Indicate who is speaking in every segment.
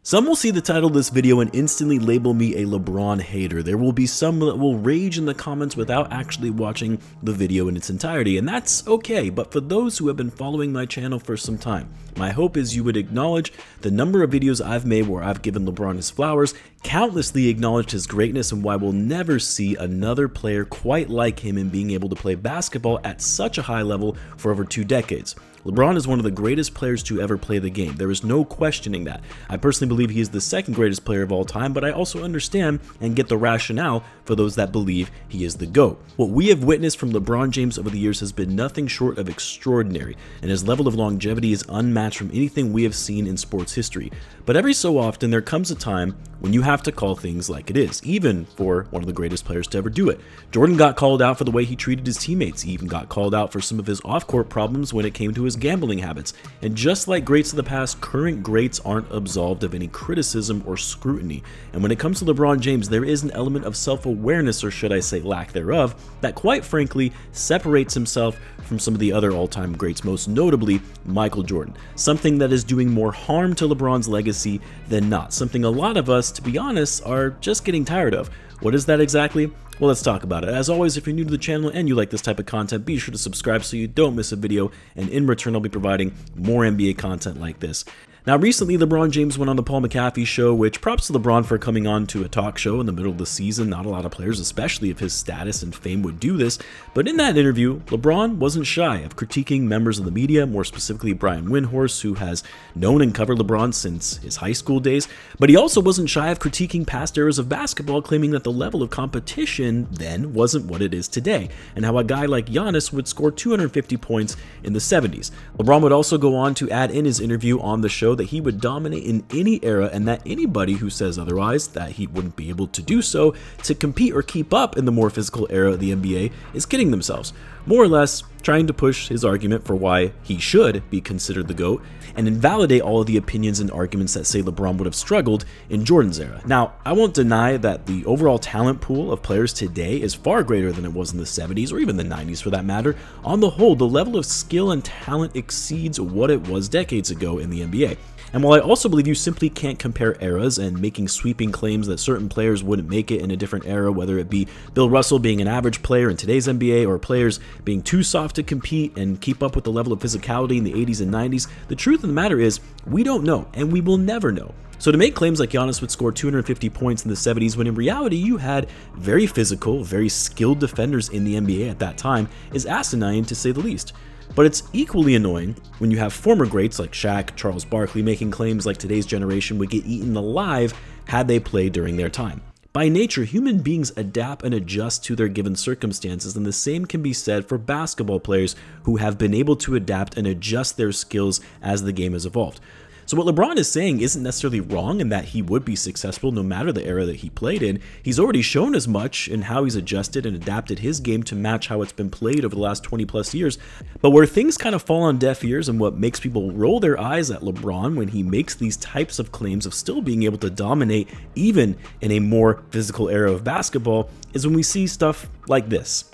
Speaker 1: Some will see the title of this video and instantly label me a LeBron hater. There will be some that will rage in the comments without actually watching the video in its entirety, and that's okay. But for those who have been following my channel for some time, my hope is you would acknowledge the number of videos I've made where I've given LeBron his flowers, countlessly acknowledged his greatness, and why we'll never see another player quite like him in being able to play basketball at such a high level for over 2 decades. LeBron is one of the greatest players to ever play the game. There is no questioning that. I personally believe he is the second greatest player of all time, but I also understand and get the rationale for those that believe he is the GOAT. What we have witnessed from LeBron James over the years has been nothing short of extraordinary, and his level of longevity is unmatched from anything we have seen in sports history. But every so often there comes a time when you have to call things like it is, even for one of the greatest players to ever do it. Jordan got called out for the way he treated his teammates. He even got called out for some of his off-court problems when it came to his gambling habits. And just like greats of the past, current greats aren't absolved of any criticism or scrutiny. And when it comes to LeBron James, there is an element of self-awareness, or should I say lack thereof, that quite frankly separates himself from some of the other all-time greats, most notably Michael Jordan. Something that is doing more harm to LeBron's legacy than not. Something a lot of us, to be honest, are just getting tired of. What is that exactly? Well, let's talk about it. As always, if you're new to the channel and you like this type of content, be sure to subscribe so you don't miss a video, and in return I'll be providing more NBA content like this. Now, recently, LeBron James went on the Paul McAfee show, which props to LeBron for coming on to a talk show in the middle of the season. Not a lot of players, especially of his status and fame, would do this. But in that interview, LeBron wasn't shy of critiquing members of the media, more specifically Brian Windhorst, who has known and covered LeBron since his high school days. But he also wasn't shy of critiquing past eras of basketball, claiming that the level of competition then wasn't what it is today, and how a guy like Giannis would score 250 points in the 70s. LeBron would also go on to add in his interview on the show that he would dominate in any era, and that anybody who says otherwise, that he wouldn't be able to do so to compete or keep up in the more physical era of the NBA, is kidding themselves. More or less trying to push his argument for why he should be considered the GOAT and invalidate all of the opinions and arguments that say LeBron would have struggled in Jordan's era. Now, I won't deny that the overall talent pool of players today is far greater than it was in the 70s or even the 90s for that matter. On the whole, the level of skill and talent exceeds what it was decades ago in the NBA. And while I also believe you simply can't compare eras, and making sweeping claims that certain players wouldn't make it in a different era, whether it be Bill Russell being an average player in today's NBA or players being too soft to compete and keep up with the level of physicality in the 80s and 90s, the truth of the matter is we don't know, and we will never know. So to make claims like Giannis would score 250 points in the 70s when in reality you had very physical, very skilled defenders in the NBA at that time is asinine to say the least. But it's equally annoying when you have former greats like Shaq, Charles Barkley making claims like today's generation would get eaten alive had they played during their time. By nature, human beings adapt and adjust to their given circumstances, and the same can be said for basketball players who have been able to adapt and adjust their skills as the game has evolved. So what LeBron is saying isn't necessarily wrong in that he would be successful no matter the era that he played in. He's already shown as much in how he's adjusted and adapted his game to match how it's been played over the last 20 plus years. But where things kind of fall on deaf ears and what makes people roll their eyes at LeBron when he makes these types of claims of still being able to dominate even in a more physical era of basketball is when we see stuff like this,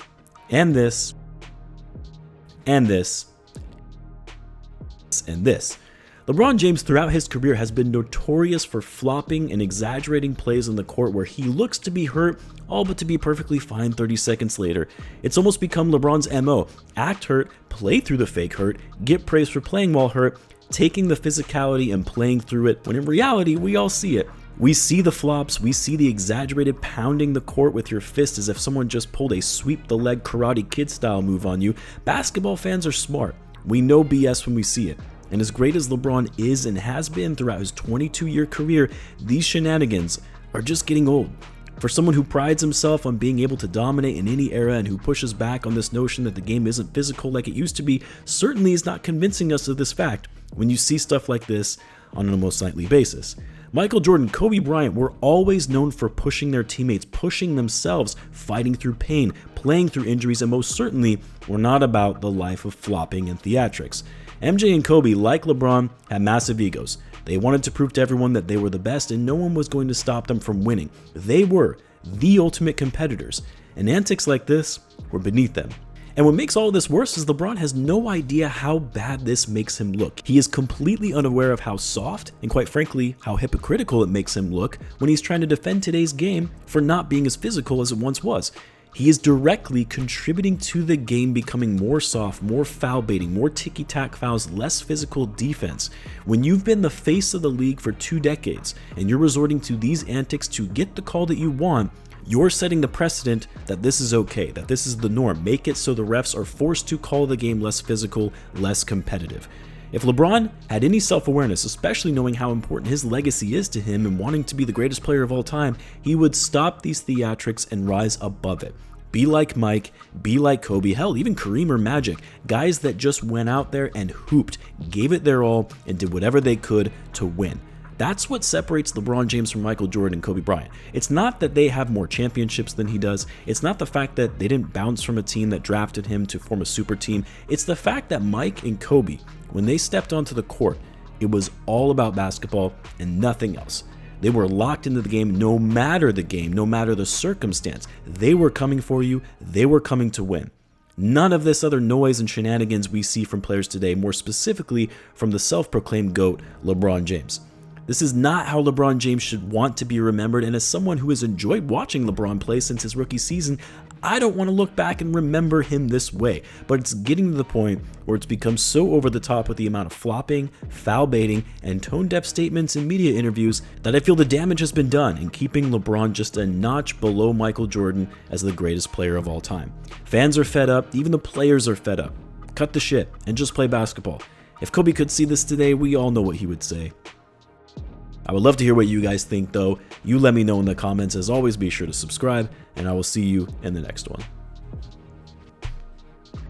Speaker 1: and this, and this, and this. LeBron James throughout his career has been notorious for flopping and exaggerating plays on the court where he looks to be hurt, all but to be perfectly fine 30 seconds later. It's almost become LeBron's MO. Act hurt, play through the fake hurt, get praised for playing while hurt, taking the physicality and playing through it, when in reality we all see it. We see the flops, we see the exaggerated pounding the court with your fist as if someone just pulled a sweep the leg Karate Kid style move on you. Basketball fans are smart. We know BS when we see it. And as great as LeBron is and has been throughout his 22-year career, these shenanigans are just getting old. For someone who prides himself on being able to dominate in any era and who pushes back on this notion that the game isn't physical like it used to be, certainly is not convincing us of this fact when you see stuff like this on an almost nightly basis. Michael Jordan, Kobe Bryant were always known for pushing their teammates, pushing themselves, fighting through pain, playing through injuries, and most certainly were not about the life of flopping and theatrics. MJ and Kobe, like LeBron, had massive egos. They wanted to prove to everyone that they were the best and no one was going to stop them from winning. They were the ultimate competitors, and antics like this were beneath them. And what makes all of this worse is LeBron has no idea how bad this makes him look. He is completely unaware of how soft, and quite frankly, how hypocritical it makes him look when he's trying to defend today's game for not being as physical as it once was. He is directly contributing to the game becoming more soft, more foul baiting, more ticky-tack fouls, less physical defense. When you've been the face of the league for 2 decades and you're resorting to these antics to get the call that you want, you're setting the precedent that this is okay, that this is the norm. Make it so the refs are forced to call the game less physical, less competitive. If LeBron had any self-awareness, especially knowing how important his legacy is to him and wanting to be the greatest player of all time, he would stop these theatrics and rise above it. Be like Mike, be like Kobe, hell, even Kareem or Magic, guys that just went out there and hooped, gave it their all, and did whatever they could to win. That's what separates LeBron James from Michael Jordan and Kobe Bryant. It's not that they have more championships than he does. It's not the fact that they didn't bounce from a team that drafted him to form a super team. It's the fact that Mike and Kobe, when they stepped onto the court, it was all about basketball and nothing else. They were locked into the game, no matter the circumstance. They were coming for you. They were coming to win. None of this other noise and shenanigans we see from players today, more specifically from the self-proclaimed GOAT, LeBron James. This is not how LeBron James should want to be remembered, and as someone who has enjoyed watching LeBron play since his rookie season, I don't want to look back and remember him this way, but it's getting to the point where it's become so over the top with the amount of flopping, foul baiting, and tone-deaf statements in media interviews that I feel the damage has been done in keeping LeBron just a notch below Michael Jordan as the greatest player of all time. Fans are fed up, even the players are fed up. Cut the shit and just play basketball. If Kobe could see this today, we all know what he would say. I would love to hear what you guys think though. You let me know in the comments. As always, be sure to subscribe, and I will see you in the next one.